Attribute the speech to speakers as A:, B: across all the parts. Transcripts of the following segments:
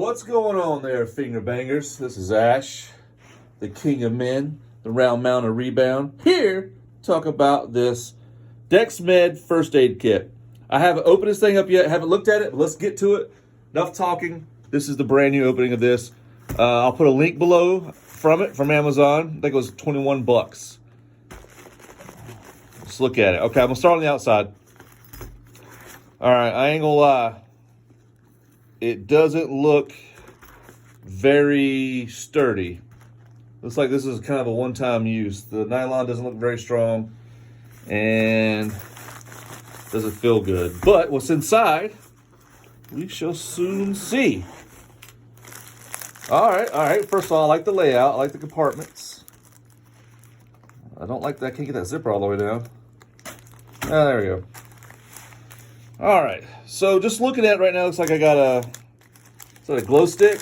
A: What's going on there, finger bangers? This is Ash, the king of men, the round mountain rebound, here to talk about this DexMed first aid kit. I haven't opened this thing up yet, haven't looked at it, but let's get to it. Enough talking. This is the brand new opening of this. I'll put a link below from Amazon. I think it was 21 bucks. Let's look at it. Okay, I'm gonna start on the outside. All right, I ain't gonna lie. It doesn't look very sturdy. Looks like this is kind of a one-time use. The nylon doesn't look very strong and doesn't feel good. But what's inside, we shall soon see. All right. First of all, I like the layout. I like the compartments. I don't like that. I can't get that zipper all the way down. Ah, there we go. All right. So just looking at it right now, looks like I got a glow stick.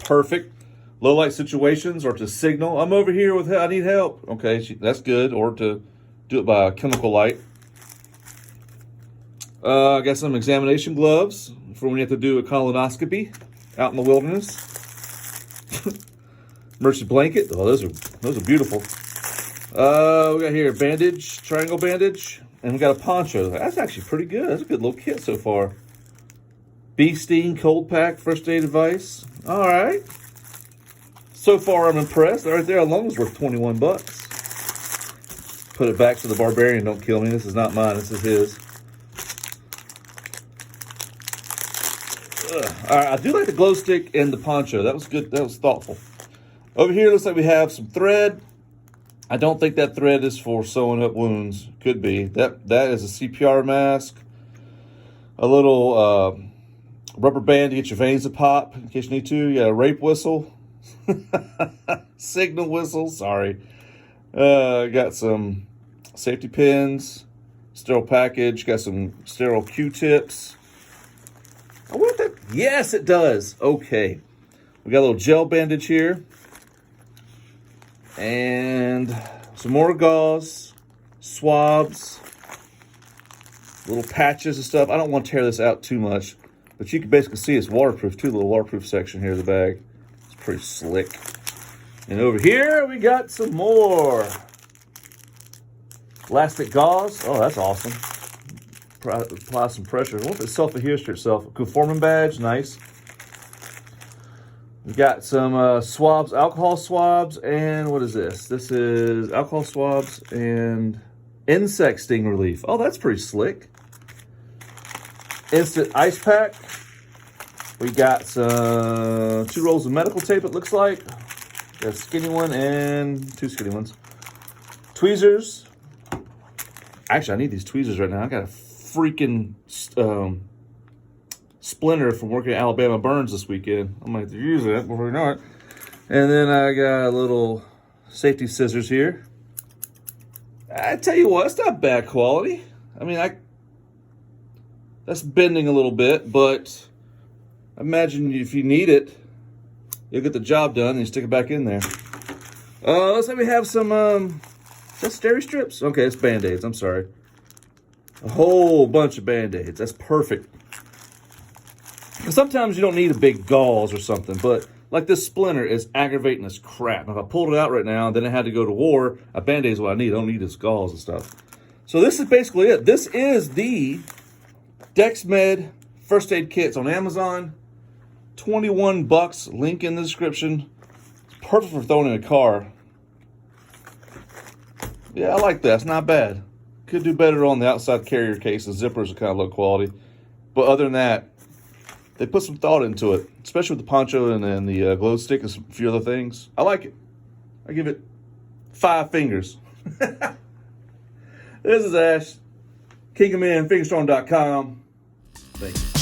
A: Perfect. Low light situations or to signal. I'm over here with, I need help. Okay, that's good. Or to do it by chemical light. I got some examination gloves for when you have to do a colonoscopy out in the wilderness. Emergency blanket. Oh, those are beautiful. We got here a bandage, triangle bandage, and we got a poncho. That's actually pretty good. That's a good little kit so far. Bee sting, cold pack, first aid advice. All right. So far, I'm impressed. Right there alone is worth 21 bucks. Put it back so the barbarian don't kill me. This is not mine. This is his. All right, I do like the glow stick and the poncho. That was good. That was thoughtful. Over here, looks like we have some thread. I don't think that thread is for sewing up wounds. Could be. That is a CPR mask. A little rubber band to get your veins to pop in case you need to. You got a rape whistle. Signal whistle. Sorry. Got some safety pins. Sterile package. Got some sterile Q-tips. I wonder if that, yes, it does. Okay. We got a little gel bandage here. And some more gauze, swabs, little patches and stuff. I don't want to tear this out too much, but you can basically see it's waterproof too. Little waterproof section here in the bag. It's pretty slick. And over here we got some more elastic gauze. Oh, that's awesome. Apply some pressure. I wonder if it self-adheres to itself. Conforming badge, nice. We got some swabs, alcohol swabs, and what is this? This is alcohol swabs and insect sting relief. Oh, that's pretty slick. Instant ice pack. We got some 2 rolls of medical tape, it looks like. Got a skinny one and 2 skinny ones. Tweezers. Actually, I need these tweezers right now. I got a freaking splinter from working at Alabama Burns this weekend. I might have to use it before we know it. And then I got a little safety scissors here. I tell you what, it's not bad quality. I mean, that's bending a little bit, but imagine if you need it, you'll get the job done and you stick it back in there. Let's say we have some, is that steri strips? Okay, it's Band-Aids, I'm sorry. A whole bunch of Band-Aids. That's perfect. And sometimes you don't need a big gauze or something, but like this splinter is aggravating as crap. If I pulled it out right now and then I had to go to war, a Band-Aid is what I need. I don't need this gauze and stuff. So this is basically it. This is the DexMed first aid kits on Amazon. 21 bucks. Link in the description. It's perfect for throwing in a car. Yeah, I like that. It's not bad. Could do better on the outside carrier case. The zippers are kind of low quality. But other than that, they put some thought into it, especially with the poncho and then the glow stick and a few other things. I like it. I give it 5 fingers. This is Ash, King of Men, FingerStrong.com. Thank you.